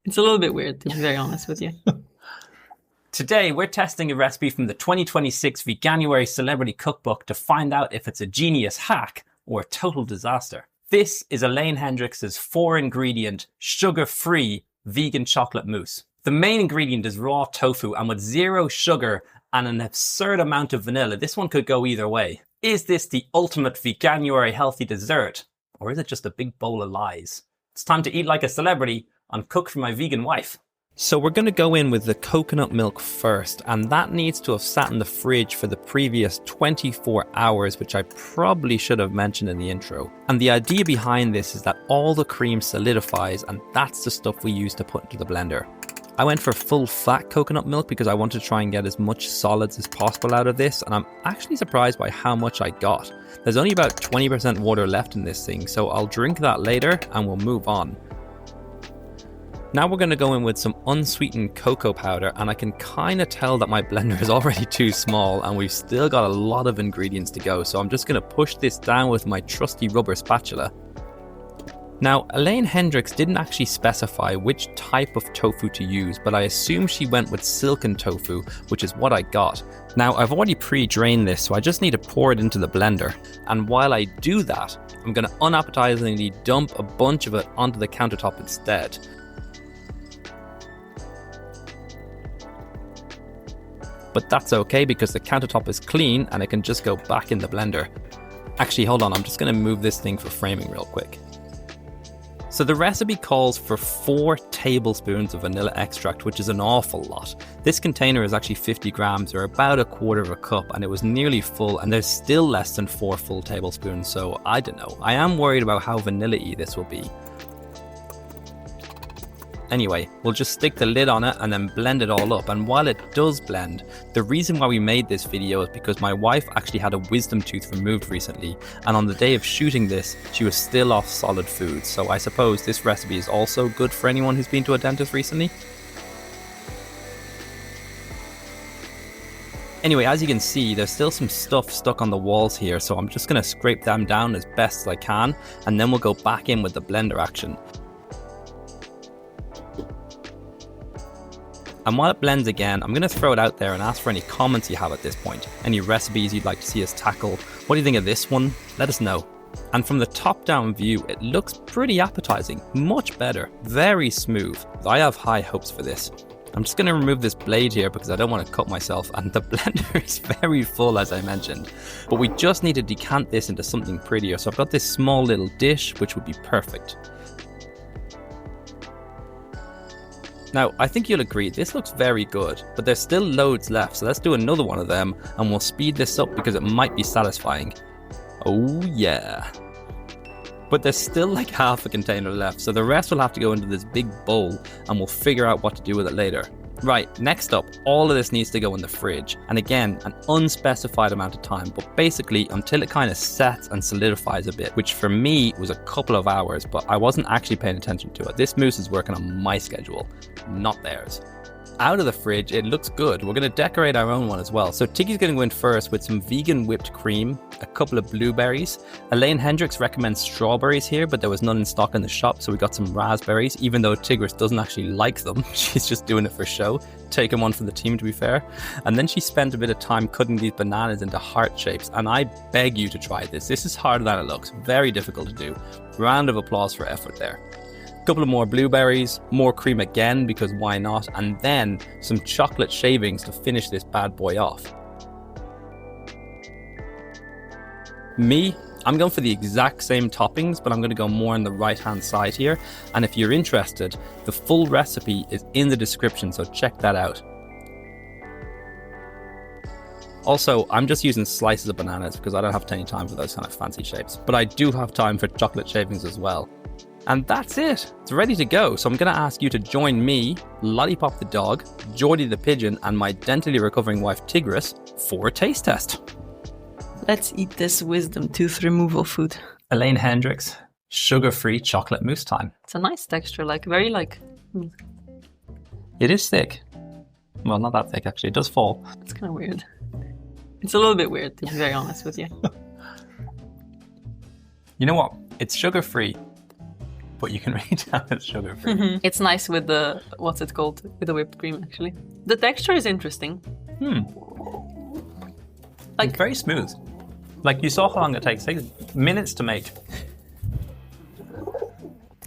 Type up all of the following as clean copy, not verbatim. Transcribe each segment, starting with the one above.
It's a little bit weird, to be very honest with you. Today, we're testing a recipe from the 2026 Veganuary Celebrity Cookbook to find out if it's a genius hack or a total disaster. This is Elaine Hendrix's 4-ingredient, sugar-free vegan chocolate mousse. The main ingredient is raw tofu, and with zero sugar and an absurd amount of vanilla, this one could go either way. Is this the ultimate Veganuary healthy dessert, or is it just a big bowl of lies? It's time to eat like a celebrity and cook for my vegan wife. So we're going to go in with the coconut milk first, and that needs to have sat in the fridge for the previous 24 hours, which I probably should have mentioned in the intro. And the idea behind this is that all the cream solidifies, and that's the stuff we use to put into the blender. I went for full fat coconut milk because I wanted to try and get as much solids as possible out of this, and I'm actually surprised by how much I got. There's only about 20% water left in this thing, so I'll drink that later and we'll move on. Now we're going to go in with some unsweetened cocoa powder, and I can kind of tell that my blender is already too small and we've still got a lot of ingredients to go, so I'm just going to push this down with my trusty rubber spatula. Now, Elaine Hendrix didn't actually specify which type of tofu to use, but I assume she went with Silken tofu, which is what I got. Now, I've already pre-drained this, so I just need to pour it into the blender. And while I do that, I'm going to unappetizingly dump a bunch of it onto the countertop instead. But that's okay because the countertop is clean and it can just go back in the blender. Actually, hold on, I'm just going to move this thing for framing real quick. So the recipe calls for 4 tablespoons of vanilla extract, which is an awful lot. This container is actually 50 grams or about a quarter of a cup, and it was nearly full, and there's still less than 4 full tablespoons, so I don't know. I am worried about how vanilla-y this will be. Anyway, we'll just stick the lid on it and then blend it all up. And while it does blend, the reason why we made this video is because my wife actually had a wisdom tooth removed recently, and on the day of shooting this, she was still off solid foods. So I suppose this recipe is also good for anyone who's been to a dentist recently. Anyway, as you can see, there's still some stuff stuck on the walls here, so I'm just going to scrape them down as best as I can, and then we'll go back in with the blender action. And while it blends again, I'm going to throw it out there and ask for any comments you have at this point. Any recipes you'd like to see us tackle. What do you think of this one? Let us know. And from the top down view, it looks pretty appetizing. Much better. Very smooth. I have high hopes for this. I'm just going to remove this blade here because I don't want to cut myself, and the blender is very full as I mentioned. But we just need to decant this into something prettier. So I've got this small little dish which would be perfect. Now, I think you'll agree, this looks very good, but there's still loads left, so let's do another one of them, and we'll speed this up because it might be satisfying. Oh yeah. But there's still like half a container left, so the rest will have to go into this big bowl, and we'll figure out what to do with it later. Right, next up, all of this needs to go in the fridge, and again, an unspecified amount of time, but basically until it kind of sets and solidifies a bit, which for me was a couple of hours, but I wasn't actually paying attention to it. This mousse is working on my schedule, not theirs. Out of the fridge, it looks good. We're going to decorate our own one as well. So Tiggy's going to go in first with some vegan whipped cream, a couple of blueberries. Elaine Hendrix recommends strawberries here, but there was none in stock in the shop, so we got some raspberries, even though Tigris doesn't actually like them. She's just doing it for show. Taking one for the team, to be fair. And then she spent a bit of time cutting these bananas into heart shapes, and I beg you to try this. This is harder than it looks. Very difficult to do. Round of applause for effort there. Couple of more blueberries, more cream again because why not, and then some chocolate shavings to finish this bad boy off. Me, I'm going for the exact same toppings, but I'm going to go more on the right hand side here, and if you're interested, the full recipe is in the description, so check that out. Also, I'm just using slices of bananas because I don't have any time for those kind of fancy shapes, but I do have time for chocolate shavings as well. And that's it. It's ready to go. So I'm going to ask you to join me, Lollipop the dog, Geordie the pigeon, and my dentally recovering wife Tigris for a taste test. Let's eat this wisdom tooth removal food. Elaine Hendrix, sugar-free chocolate mousse time. It's a nice texture, like very like... It is thick. Well, not that thick actually. It does fall. It's kind of weird. It's a little bit weird, to be very honest with you. You know what? It's sugar-free. but you can really tell it's sugar-free. It's nice with the, what's it called? With the whipped cream, actually. The texture is interesting. It's very smooth. Like, you saw how long it takes. It takes minutes to make.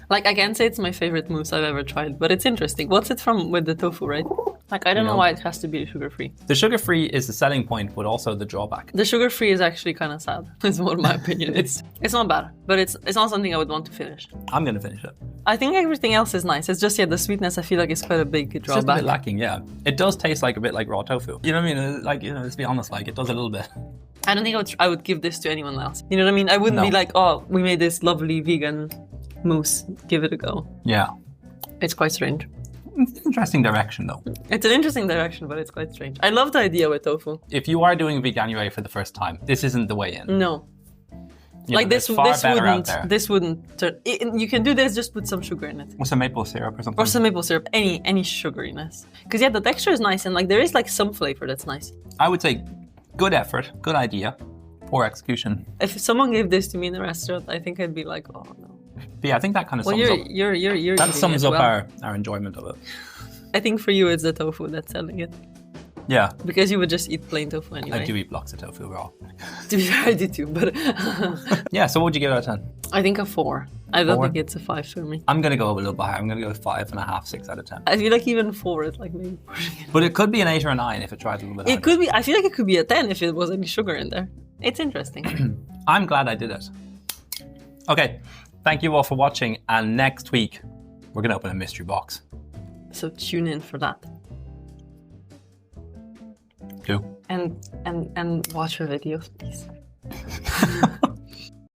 Like, I can't say it's my favorite mousse I've ever tried, but it's interesting. What's it from with the tofu, right? Like, I don't know why it has to be sugar-free. The sugar-free is the selling point, but also the drawback. The sugar-free is actually kind of sad, is what my opinion is. It's not bad, but it's not something I would want to finish. I'm going to finish it. I think everything else is nice. It's just, the sweetness I feel like is quite a big drawback. It's just a bit lacking, yeah. It does taste like a bit like raw tofu. You know what I mean? Like, let's be honest, like, it does a little bit. I don't think I would give this to anyone else. You know what I mean? I wouldn't be like, oh, we made this lovely vegan mousse. Give it a go. Yeah. It's quite strange. It's an interesting direction, though. It's an interesting direction, but it's quite strange. I love the idea with tofu. If you are doing Veganuary for the first time, this isn't the way in. No. Like, this wouldn't turn... You can do this, just put some sugar in it. Or some maple syrup or something. Or some maple syrup, any sugariness. Because the texture is nice, and like there is like some flavor that's nice. I would say good effort, good idea, poor execution. If someone gave this to me in a restaurant, I think I'd be like, oh no. But yeah, I think that kind of sums up. You're that sums up our enjoyment of it. I think for you, it's the tofu that's selling it. Yeah. Because you would just eat plain tofu anyway. I do eat blocks of tofu raw. To be fair, I do too, but... Yeah, so what would you give it out of 10? I think a 4. I don't think it's a 5 for me. I'm going to go a little bit higher. I'm going to go 5.5, 6 out of 10. I feel like even 4 is like maybe pushing it. But it could be an 8 or a 9 if it tries a little bit harder. It could be. I feel like it could be a 10 if it was any sugar in there. It's interesting. I'm glad I did it. Okay, thank you all for watching. And next week, we're going to open a mystery box. So tune in for that. Do. And watch our videos, please.